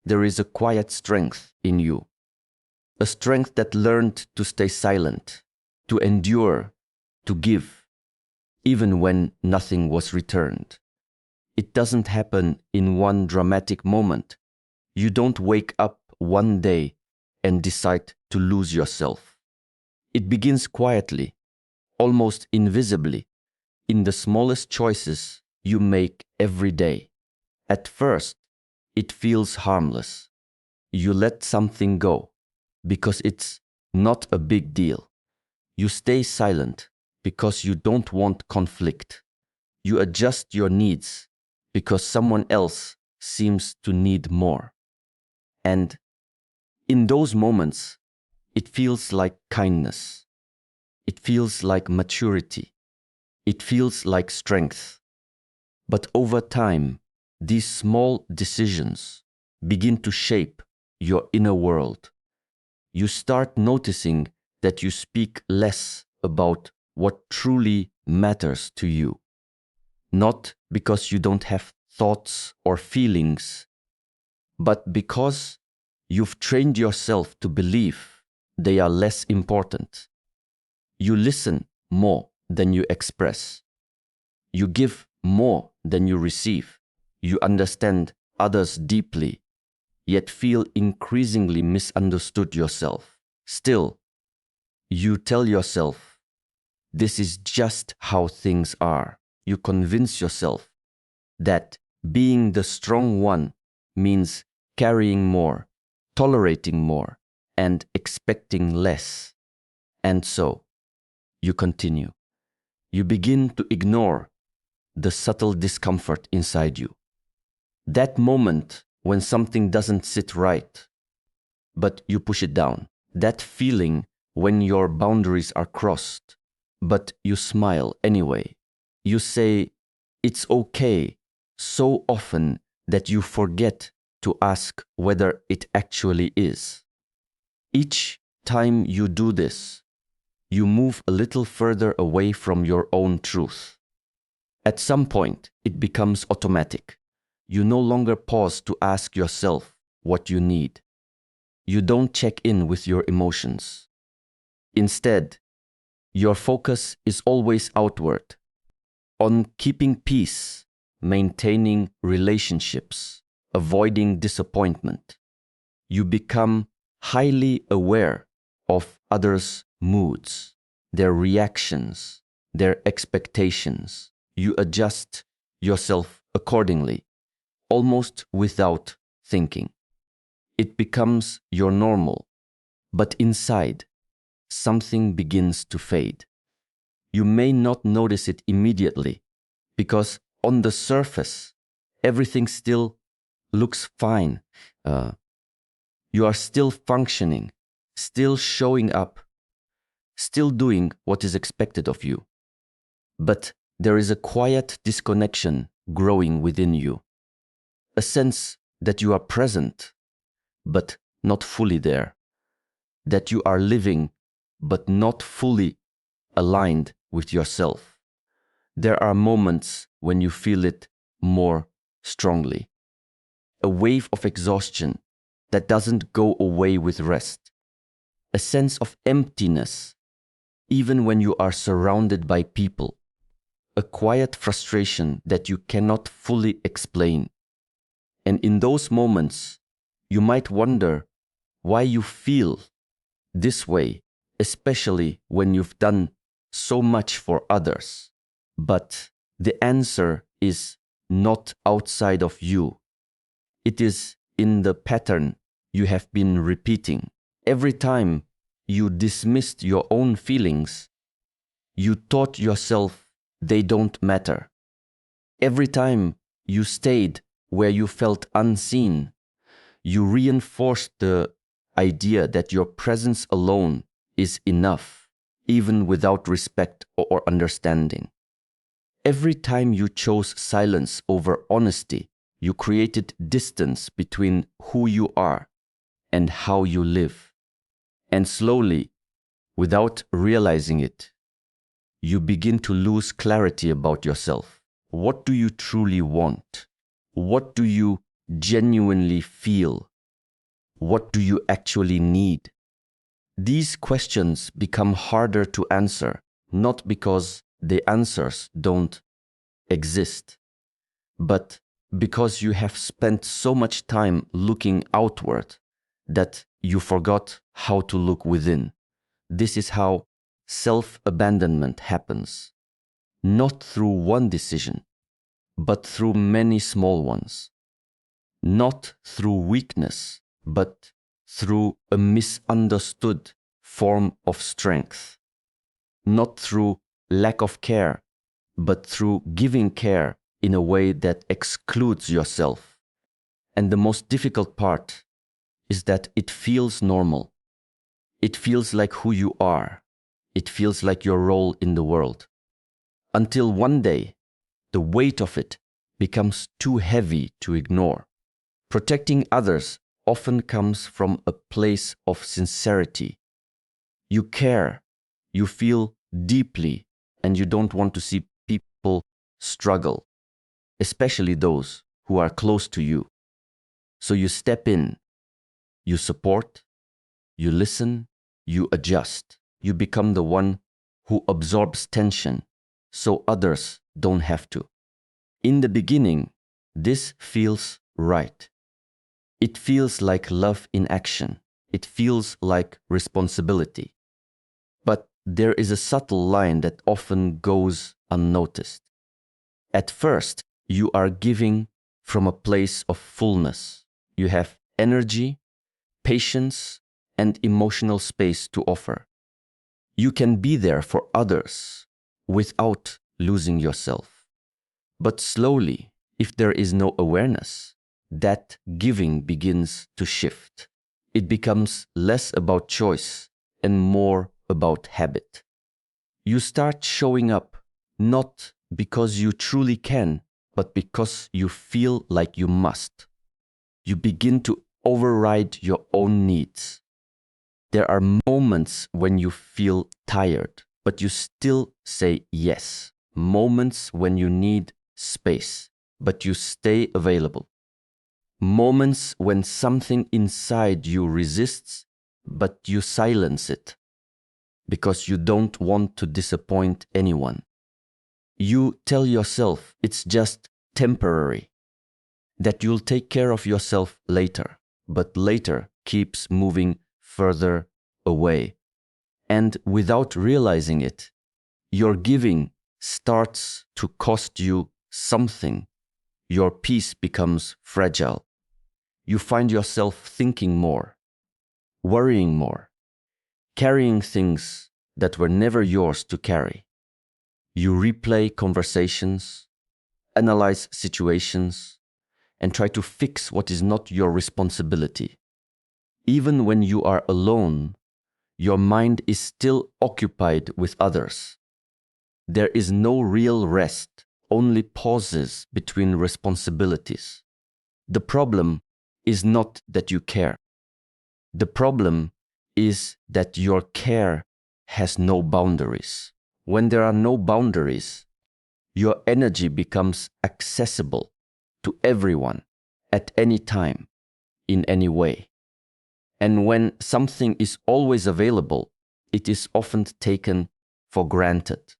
there is a quiet strength in you. A strength that learned to stay silent, to endure, to give, even when nothing was returned. It doesn't happen in one dramatic moment. You don't wake up one day and decide to lose yourself. It begins quietly, almost invisibly, in the smallest choices you make every day. At first, it feels harmless. You let something go because it's not a big deal. You stay silent because you don't want conflict. You adjust your needs because someone else seems to need more. And in those moments, it feels like kindness. It feels like maturity. It feels like strength. But over time, these small decisions begin to shape your inner world. You start noticing that you speak less about what truly matters to you. Not because you don't have thoughts or feelings, but because you've trained yourself to believe they are less important. You listen more than you express. You give more than you receive. You understand others deeply, yet feel increasingly misunderstood yourself. Still, you tell yourself, this is just how things are. You convince yourself that being the strong one means carrying more, tolerating more, and expecting less. And so, you continue. You begin to ignore the subtle discomfort inside you. That moment when something doesn't sit right, but you push it down. That feeling when your boundaries are crossed, but you smile anyway. You say, it's okay, so often that you forget to ask whether it actually is. Each time you do this, you move a little further away from your own truth. At some point, it becomes automatic. You no longer pause to ask yourself what you need. You don't check in with your emotions. Instead, your focus is always outward, on keeping peace, maintaining relationships, avoiding disappointment. You become highly aware of others' moods, their reactions, their expectations. You adjust yourself accordingly, almost without thinking. It becomes your normal, but inside, something begins to fade. You may not notice it immediately, because on the surface, everything still looks fine. You are still functioning, still showing up, still doing what is expected of you. But there is a quiet disconnection growing within you, a sense that you are present, but not fully there, that you are living, but not fully aligned with yourself. There are moments when you feel it more strongly. A wave of exhaustion that doesn't go away with rest. A sense of emptiness, even when you are surrounded by people. A quiet frustration that you cannot fully explain. And in those moments, you might wonder why you feel this way, especially when you've done so much for others. But the answer is not outside of you. It is in the pattern you have been repeating. Every time you dismissed your own feelings, you taught yourself they don't matter. Every time you stayed where you felt unseen, you reinforced the idea that your presence alone is enough, even without respect or understanding. Every time you chose silence over honesty, you created distance between who you are and how you live. And slowly, without realizing it, you begin to lose clarity about yourself. What do you truly want? What do you genuinely feel What do you actually need? These questions become harder to answer, not because the answers don't exist, but because you have spent so much time looking outward that you forgot how to look within. This is how self-abandonment happens, not through one decision, but through many small ones. Not through weakness, but through a misunderstood form of strength. Not through lack of care, but through giving care in a way that excludes yourself. And the most difficult part is that it feels normal. It feels like who you are. It feels like your role in the world. Until one day, the weight of it becomes too heavy to ignore. Protecting others often comes from a place of sincerity. You care, you feel deeply, and you don't want to see people struggle, especially those who are close to you. So you step in, you support, you listen, you adjust. You become the one who absorbs tension so others don't have to. In the beginning, this feels right. It feels like love in action. It feels like responsibility. But there is a subtle line that often goes unnoticed. At first, you are giving from a place of fullness. You have energy, patience, and emotional space to offer. You can be there for others without losing yourself. But slowly, if there is no awareness, that giving begins to shift. It becomes less about choice and more about habit. You start showing up not because you truly can, but because you feel like you must. You begin to override your own needs. There are moments when you feel tired, but you still say yes. Moments when you need space, but you stay available. Moments when something inside you resists, but you silence it because you don't want to disappoint anyone. You tell yourself it's just temporary, that you'll take care of yourself later, but later keeps moving further away. And without realizing it, your giving starts to cost you something. Your peace becomes fragile. You find yourself thinking more, worrying more, carrying things that were never yours to carry. You replay conversations, analyze situations, and try to fix what is not your responsibility. Even when you are alone, your mind is still occupied with others. There is no real rest, only pauses between responsibilities. The problem is not that you care. The problem is that your care has no boundaries. When there are no boundaries, your energy becomes accessible to everyone at any time, in any way. And when something is always available, it is often taken for granted.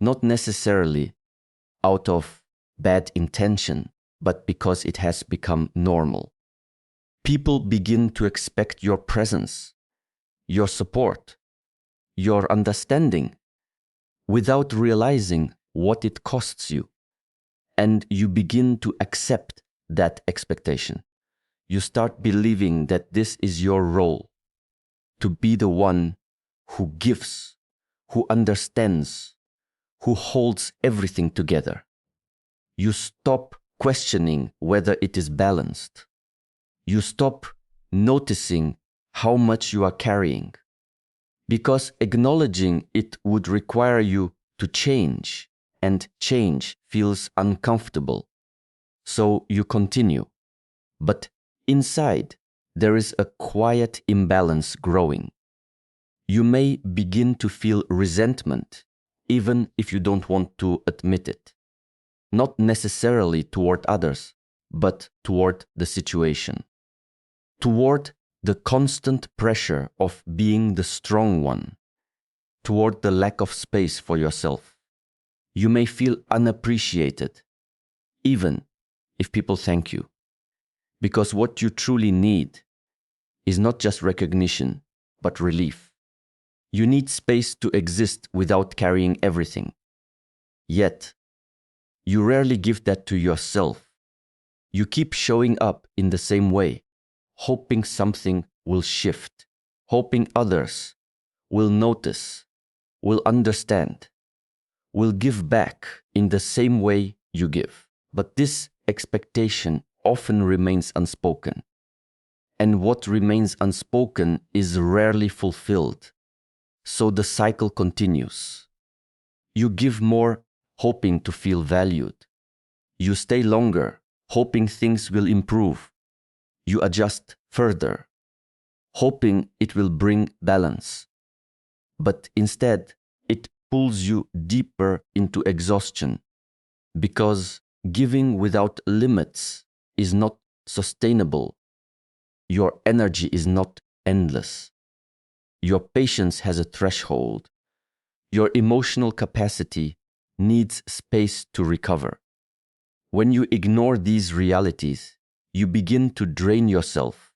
Not necessarily out of bad intention, but because it has become normal. People begin to expect your presence, your support, your understanding, without realizing what it costs you. And you begin to accept that expectation. You start believing that this is your role, to be the one who gives, who understands, who holds everything together. You stop questioning whether it is balanced. You stop noticing how much you are carrying, because acknowledging it would require you to change, and change feels uncomfortable. So you continue. But inside, there is a quiet imbalance growing. You may begin to feel resentment, even if you don't want to admit it. Not necessarily toward others, but toward the situation. toward the constant pressure of being the strong one, toward the lack of space for yourself. You may feel unappreciated, even if people thank you, because what you truly need is not just recognition, but relief. You need space to exist without carrying everything. Yet, you rarely give that to yourself. You keep showing up in the same way, hoping something will shift, hoping others will notice, will understand, will give back in the same way you give. But this expectation often remains unspoken. And what remains unspoken is rarely fulfilled. So the cycle continues. You give more, hoping to feel valued. You stay longer, hoping things will improve. You adjust further, hoping it will bring balance. But instead, it pulls you deeper into exhaustion, because giving without limits is not sustainable. Your energy is not endless. Your patience has a threshold. Your emotional capacity needs space to recover. When you ignore these realities, you begin to drain yourself,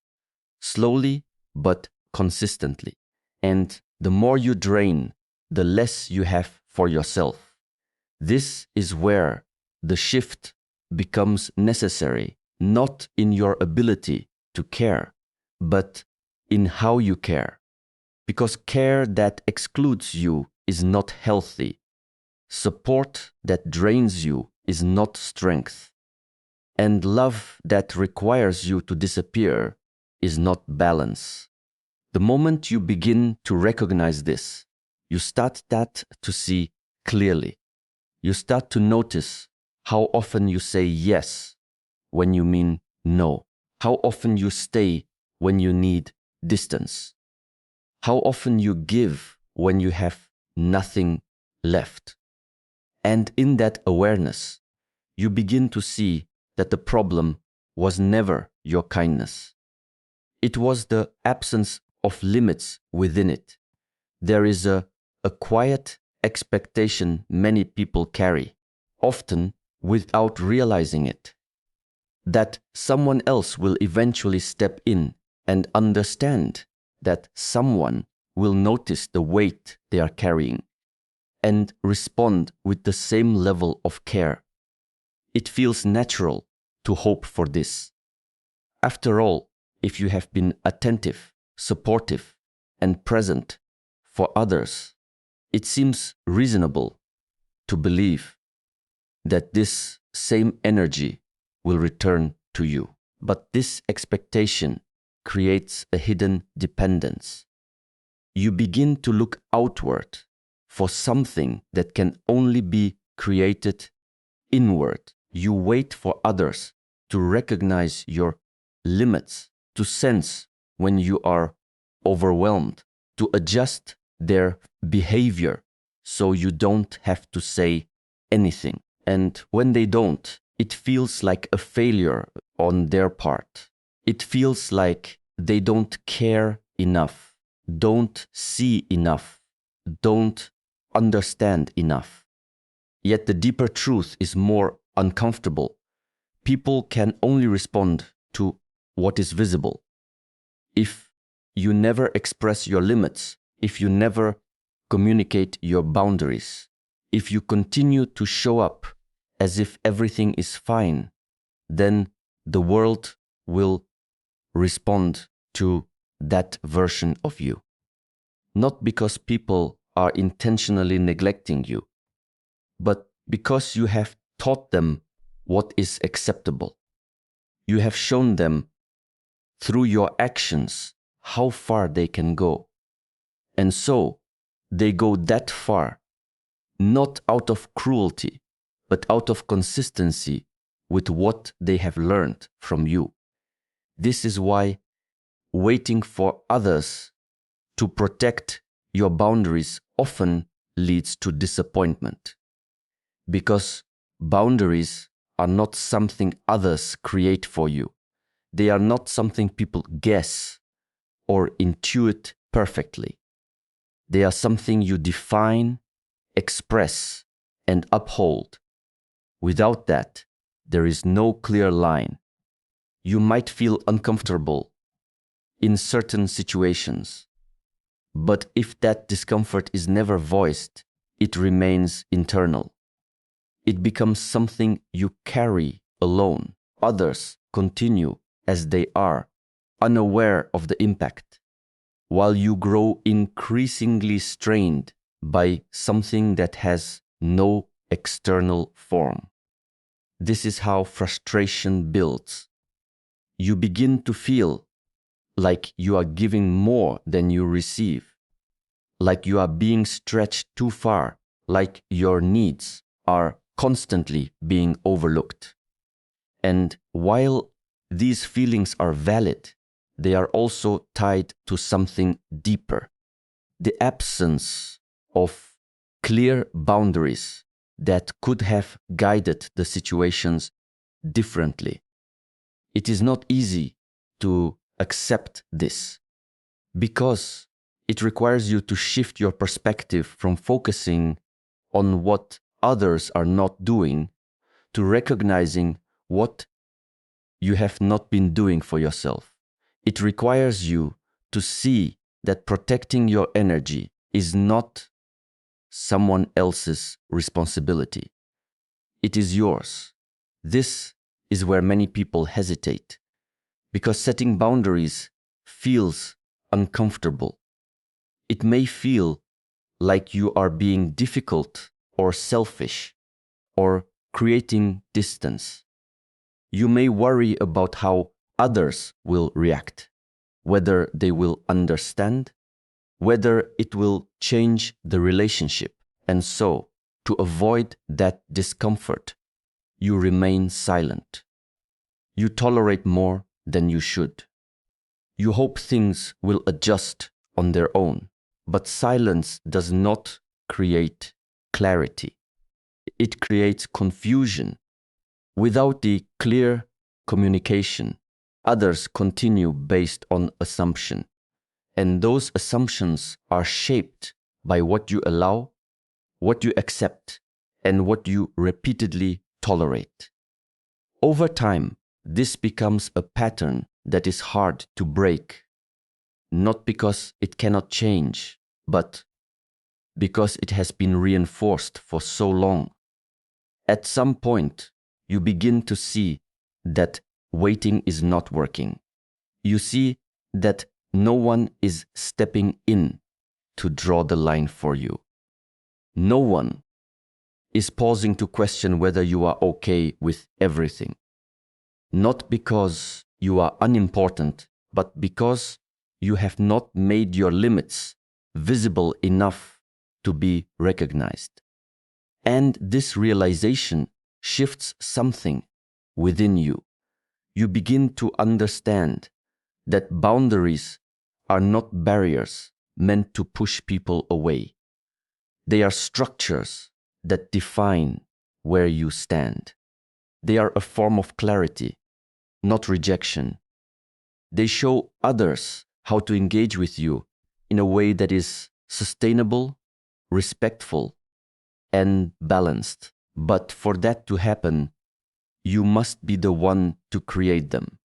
slowly but consistently. And the more you drain, the less you have for yourself. This is where the shift becomes necessary, not in your ability to care, but in how you care. Because care that excludes you is not healthy. Support that drains you is not strength. And love that requires you to disappear is not balance. The moment you begin to recognize this, you start to see clearly. You start to notice how often you say yes when you mean no. How often you stay when you need distance. How often you give when you have nothing left. And in that awareness, you begin to see that the problem was never your kindness. It was the absence of limits within it. There is a quiet expectation many people carry, often without realizing it, that someone else will eventually step in and understand, that someone will notice the weight they are carrying and respond with the same level of care. It feels natural to hope for this. After all, if you have been attentive, supportive, and present for others, it seems reasonable to believe that this same energy will return to you. But this expectation creates a hidden dependence. You begin to look outward for something that can only be created inward. You wait for others to recognize your limits, to sense when you are overwhelmed, to adjust their behavior so you don't have to say anything. And when they don't, it feels like a failure on their part. It feels like they don't care enough, don't see enough, don't understand enough. Yet the deeper truth is more uncomfortable. People can only respond to what is visible. If you never express your limits, if you never communicate your boundaries, if you continue to show up as if everything is fine, then the world will respond to that version of you. Not because people are intentionally neglecting you, but because you have taught them what is acceptable. You have shown them through your actions how far they can go. And so they go that far, not out of cruelty, but out of consistency with what they have learned from you. This is why waiting for others to protect your boundaries often leads to disappointment. Because boundaries are not something others create for you. They are not something people guess or intuit perfectly. They are something you define, express, and uphold. Without that, there is no clear line. You might feel uncomfortable in certain situations, but if that discomfort is never voiced, it remains internal. It becomes something you carry alone. Others continue as they are, unaware of the impact, while you grow increasingly strained by something that has no external form. This is how frustration builds. You begin to feel like you are giving more than you receive, like you are being stretched too far, like your needs are constantly being overlooked. And while these feelings are valid, they are also tied to something deeper. The absence of clear boundaries that could have guided the situations differently. It is not easy to accept this because it requires you to shift your perspective from focusing on what others are not doing to recognizing what you have not been doing for yourself. It requires you to see that protecting your energy is not someone else's responsibility. It is yours. This is where many people hesitate because setting boundaries feels uncomfortable. It may feel like you are being difficult or selfish or creating distance. You may worry about how others will react, whether they will understand, whether it will change the relationship. And so, to avoid that discomfort, you remain silent. You tolerate more than you should. You hope things will adjust on their own, but silence does not create clarity. It creates confusion. Without the clear communication, others continue based on assumption, and those assumptions are shaped by what you allow, what you accept, and what you repeatedly tolerate. Over time, this becomes a pattern that is hard to break, not because it cannot change, but because it has been reinforced for so long. At some point, you begin to see that waiting is not working. You see that no one is stepping in to draw the line for you. No one is pausing to question whether you are okay with everything. Not because you are unimportant, but because you have not made your limits visible enough to be recognized. And this realization shifts something within you. You begin to understand that boundaries are not barriers meant to push people away. They are structures that define where you stand. They are a form of clarity, not rejection. They show others how to engage with you in a way that is sustainable, respectful, and balanced. But for that to happen, you must be the one to create them.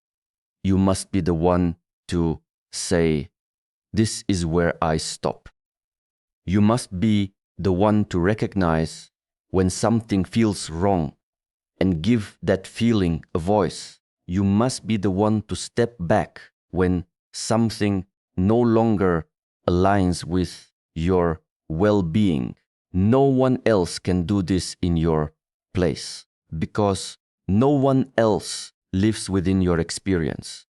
You must be the one to say, this is where I stop. You must be the one to recognize when something feels wrong and give that feeling a voice. You must be the one to step back when something no longer aligns with your well-being. No one else can do this in your place because no one else lives within your experience.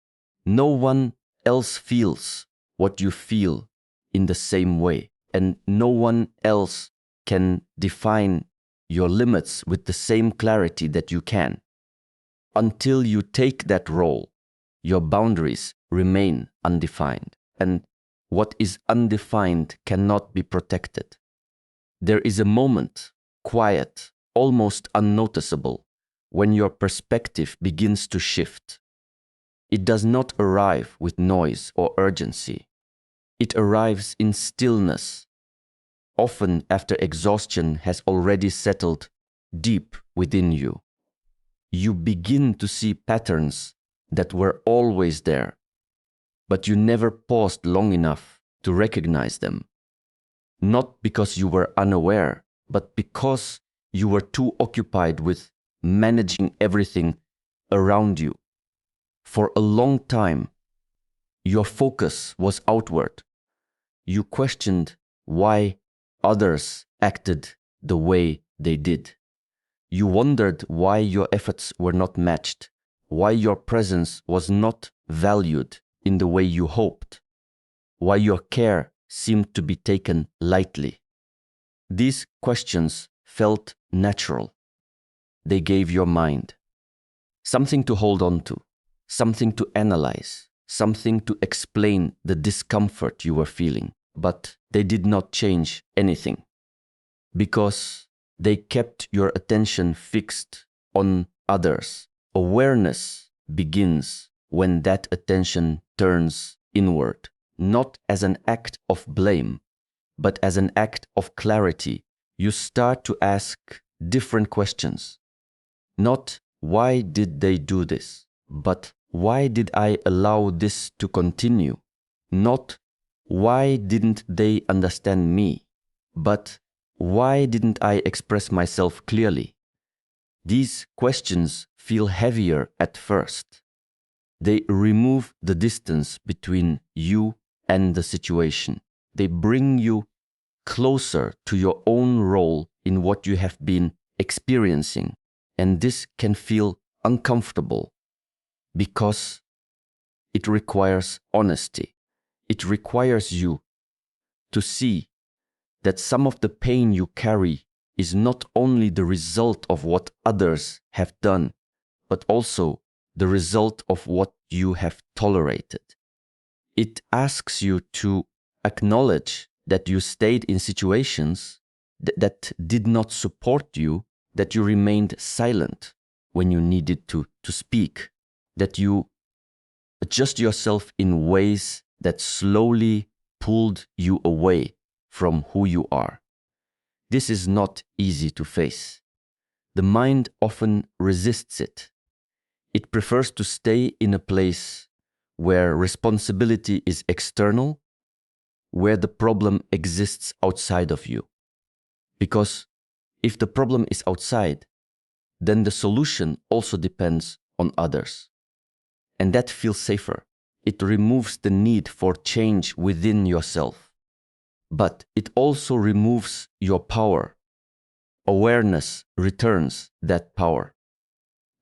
No one else feels what you feel in the same way, and no one else can define your limits with the same clarity that you can. Until you take that role, your boundaries remain undefined, and what is undefined cannot be protected. There is a moment, quiet, almost unnoticeable, when your perspective begins to shift. It does not arrive with noise or urgency. It arrives in stillness, often after exhaustion has already settled deep within you. You begin to see patterns that were always there, but you never paused long enough to recognize them. Not because you were unaware, but because you were too occupied with managing everything around you. For a long time, your focus was outward. You questioned why others acted the way they did. You wondered why your efforts were not matched, why your presence was not valued in the way you hoped, why your care seemed to be taken lightly. These questions felt natural. They gave your mind something to hold on to, something to analyze, something to explain the discomfort you were feeling. But they did not change anything because they kept your attention fixed on others. Awareness begins when that attention turns inward, not as an act of blame, but as an act of clarity. You start to ask different questions. Not why did they do this, but why did I allow this to continue? Not why didn't they understand me, but why didn't I express myself clearly? These questions feel heavier at first. They remove the distance between you and the situation. They bring you closer to your own role in what you have been experiencing. And this can feel uncomfortable because it requires honesty. It requires you to see that some of the pain you carry is not only the result of what others have done, but also the result of what you have tolerated. It asks you to acknowledge that you stayed in situations that did not support you, that you remained silent when you needed to speak, that you adjust yourself in ways that slowly pulled you away from who you are. This is not easy to face. The mind often resists it. It prefers to stay in a place where responsibility is external, where the problem exists outside of you. Because if the problem is outside, then the solution also depends on others. And that feels safer. It removes the need for change within yourself. But it also removes your power. Awareness returns that power.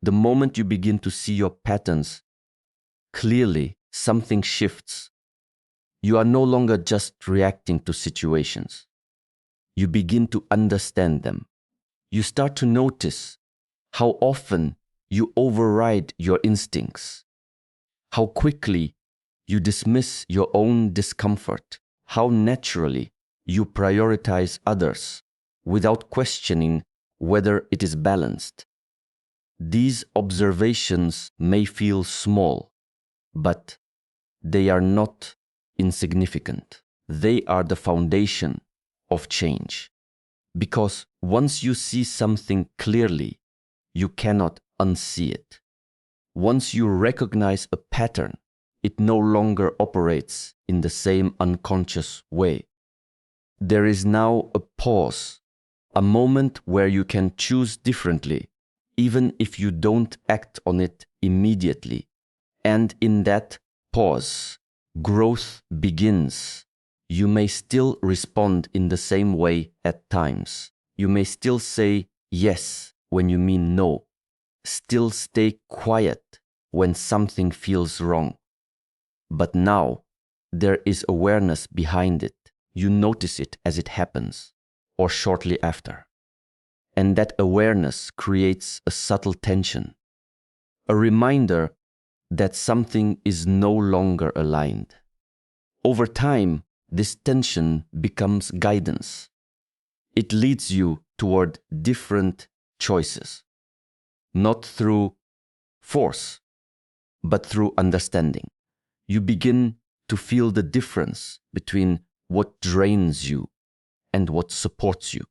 The moment you begin to see your patterns clearly, something shifts. You are no longer just reacting to situations. You begin to understand them. You start to notice how often you override your instincts, how quickly you dismiss your own discomfort, how naturally you prioritize others without questioning whether it is balanced. These observations may feel small, but they are not insignificant. They are the foundation of change. Because once you see something clearly, you cannot unsee it. Once you recognize a pattern, it no longer operates in the same unconscious way. There is now a pause, a moment where you can choose differently, even if you don't act on it immediately. And in that pause, growth begins. You may still respond in the same way at times. You may still say yes when you mean no. Still stay quiet when something feels wrong. But now, there is awareness behind it. You notice it as it happens, or shortly after. And that awareness creates a subtle tension, a reminder that something is no longer aligned. Over time, this tension becomes guidance. It leads you toward different choices, not through force, but through understanding. You begin to feel the difference between what drains you and what supports you.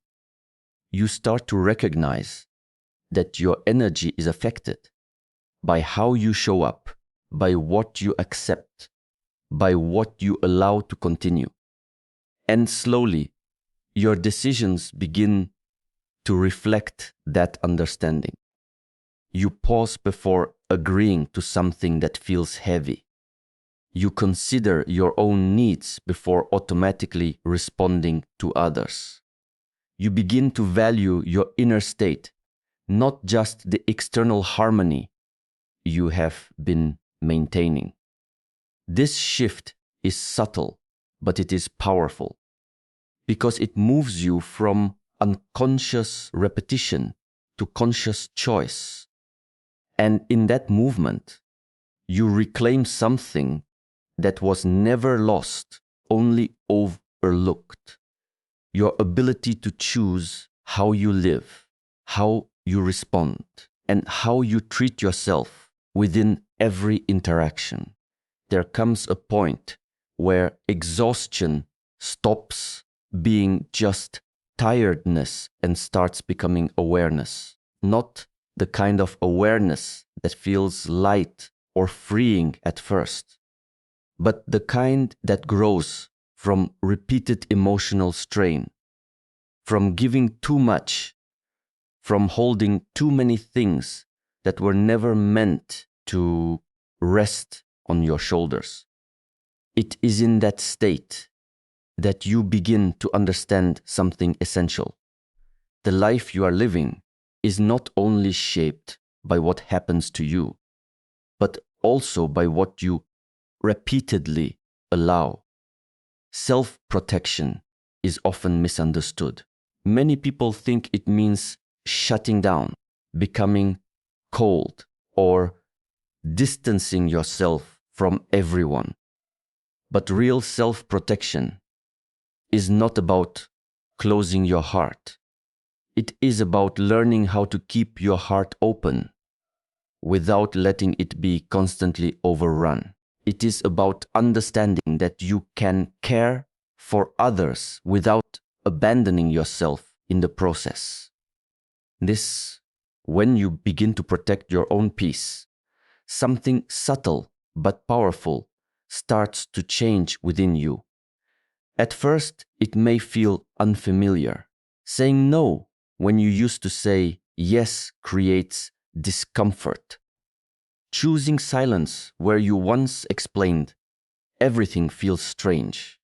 You start to recognize that your energy is affected by how you show up, by what you accept, by what you allow to continue. And slowly, your decisions begin to reflect that understanding. You pause before agreeing to something that feels heavy. You consider your own needs before automatically responding to others. You begin to value your inner state, not just the external harmony you have been maintaining. This shift is subtle, but it is powerful because it moves you from unconscious repetition to conscious choice. And in that movement, you reclaim something that was never lost, only overlooked. Your ability to choose how you live, how you respond, and how you treat yourself within every interaction. There comes a point where exhaustion stops being just tiredness and starts becoming awareness. Not the kind of awareness that feels light or freeing at first, but the kind that grows from repeated emotional strain, from giving too much, from holding too many things that were never meant to rest on your shoulders. It is in that state that you begin to understand something essential. The life you are living is not only shaped by what happens to you, but also by what you repeatedly allow. Self-protection is often misunderstood. Many people think it means shutting down, becoming cold, or distancing yourself from everyone. But real self-protection is not about closing your heart. It is about learning how to keep your heart open without letting it be constantly overrun. It is about understanding that you can care for others without abandoning yourself in the process. This, when you begin to protect your own peace, something subtle but powerful starts to change within you. At first, it may feel unfamiliar. Saying no when you used to say yes creates discomfort. Choosing silence where you once explained everything feels strange.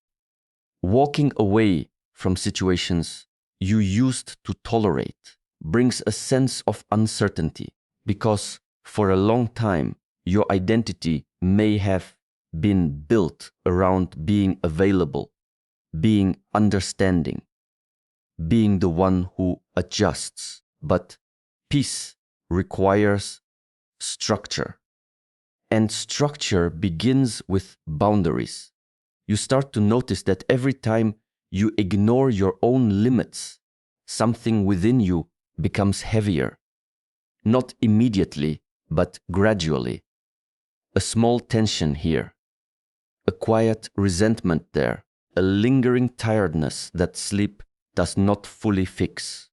Walking away from situations you used to tolerate brings a sense of uncertainty because for a long time your identity may have been built around being available, being understanding, being the one who adjusts. But peace requires structure. And structure begins with boundaries. You start to notice that every time you ignore your own limits, something within you becomes heavier. Not immediately, but gradually. A small tension here, a quiet resentment there, a lingering tiredness that sleep does not fully fix.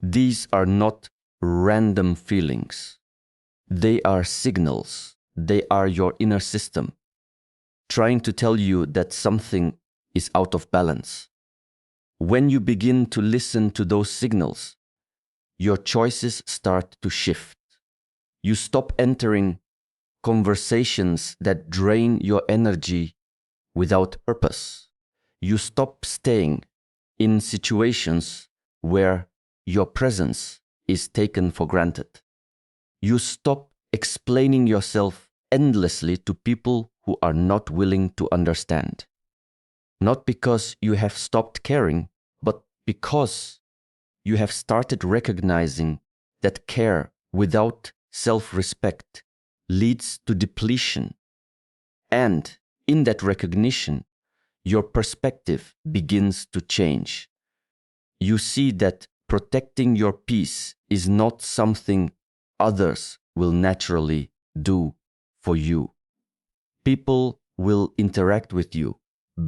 These are not random feelings. They are signals. They are your inner system, trying to tell you that something is out of balance. When you begin to listen to those signals, your choices start to shift. You stop entering conversations that drain your energy without purpose. You stop staying in situations where your presence is taken for granted. You stop explaining yourself endlessly to people who are not willing to understand. Not because you have stopped caring, but because you have started recognizing that care without self-respect leads to depletion. And in that recognition, your perspective begins to change. You see that protecting your peace is not something others will naturally do for you. People will interact with you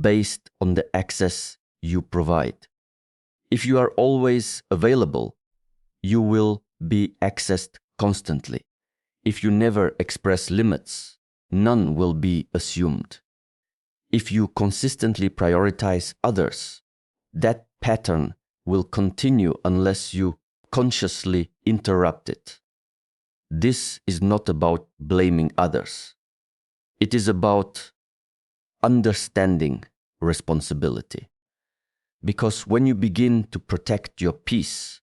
based on the access you provide. If you are always available, you will be accessed constantly. If you never express limits, none will be assumed. If you consistently prioritize others, that pattern will continue unless you consciously interrupt it. This is not about blaming others. It is about understanding responsibility. Because when you begin to protect your peace,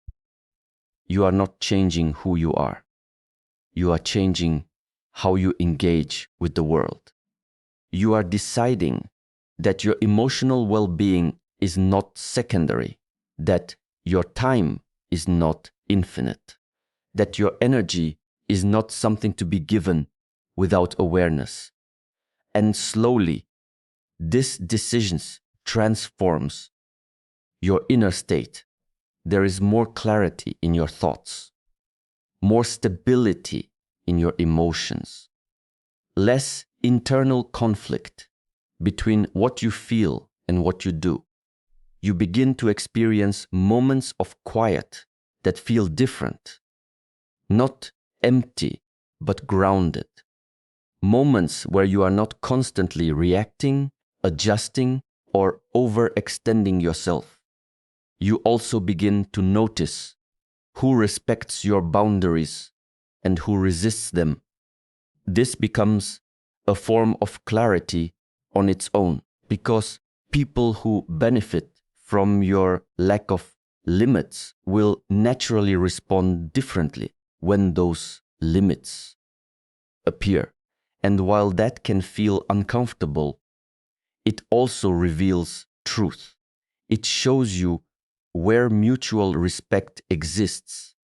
you are not changing who you are. You are changing how you engage with the world. You are deciding that your emotional well-being is not secondary, that your time is not infinite, that your energy is not something to be given without awareness. And slowly, this decision transforms your inner state. There is more clarity in your thoughts, more stability in your emotions, less internal conflict between what you feel and what you do. You begin to experience moments of quiet that feel different, not empty, but grounded. Moments where you are not constantly reacting, adjusting, or overextending yourself. You also begin to notice who respects your boundaries and who resists them. This becomes a form of clarity on its own, because people who benefit from your lack of limits will naturally respond differently when those limits appear. And while that can feel uncomfortable, it also reveals truth. It shows you where mutual respect exists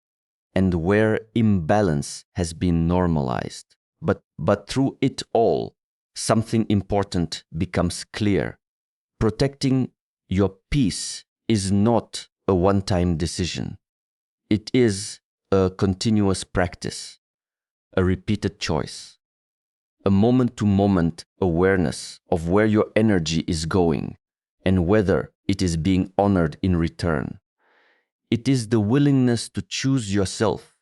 and where imbalance has been normalized. But through it all, something important becomes clear. Protecting your peace is not a one-time decision. It is a continuous practice, a repeated choice, a moment-to-moment awareness of where your energy is going and whether it is being honored in return. It is the willingness to choose yourself,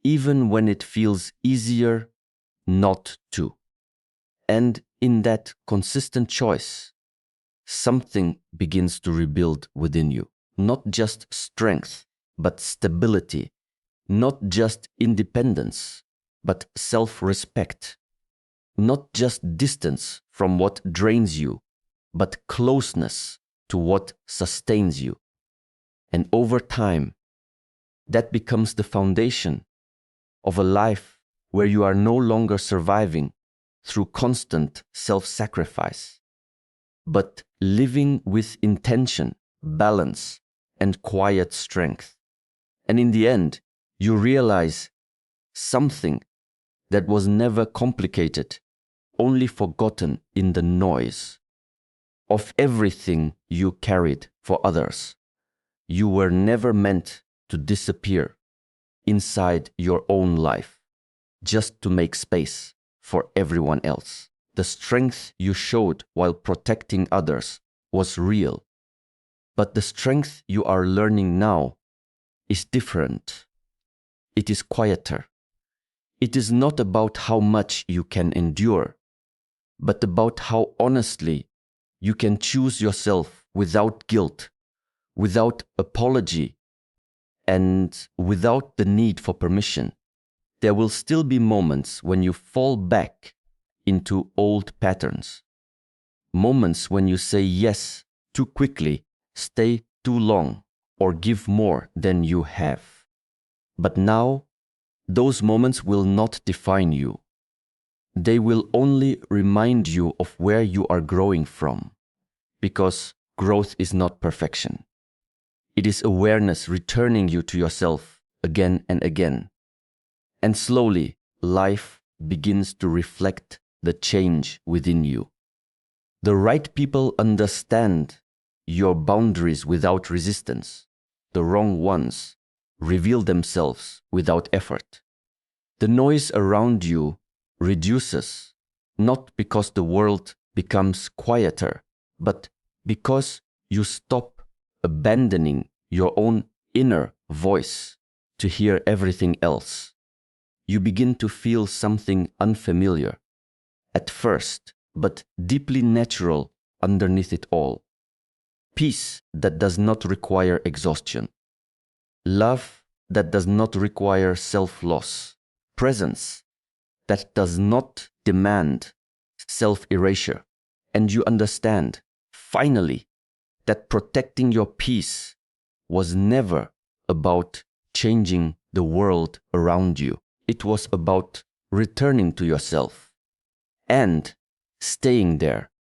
even when it feels easier not to. And in that consistent choice, something begins to rebuild within you. Not just strength, but stability. Not just independence, but self-respect. Not just distance from what drains you, but closeness to what sustains you. And over time, that becomes the foundation of a life where you are no longer surviving through constant self-sacrifice, but living with intention, balance, and quiet strength. And in the end, you realize something that was never complicated, only forgotten in the noise of everything you carried for others. You were never meant to disappear inside your own life, just to make space for everyone else. The strength you showed while protecting others was real, but the strength you are learning now is different. It is quieter. It is not about how much you can endure, but about how honestly you can choose yourself without guilt, without apology, and without the need for permission. There will still be moments when you fall back into old patterns. Moments when you say yes too quickly, stay too long, or give more than you have. But now, those moments will not define you. They will only remind you of where you are growing from, because growth is not perfection. It is awareness returning you to yourself again and again. And slowly, life begins to reflect the change within you. The right people understand your boundaries without resistance. The wrong ones reveal themselves without effort. The noise around you reduces, not because the world becomes quieter, but because you stop abandoning your own inner voice to hear everything else. You begin to feel something unfamiliar at first, but deeply natural underneath it all. Peace that does not require exhaustion. Love that does not require self-loss. Presence that does not demand self-erasure. And you understand, finally, that protecting your peace was never about changing the world around you. It was about returning to yourself and staying there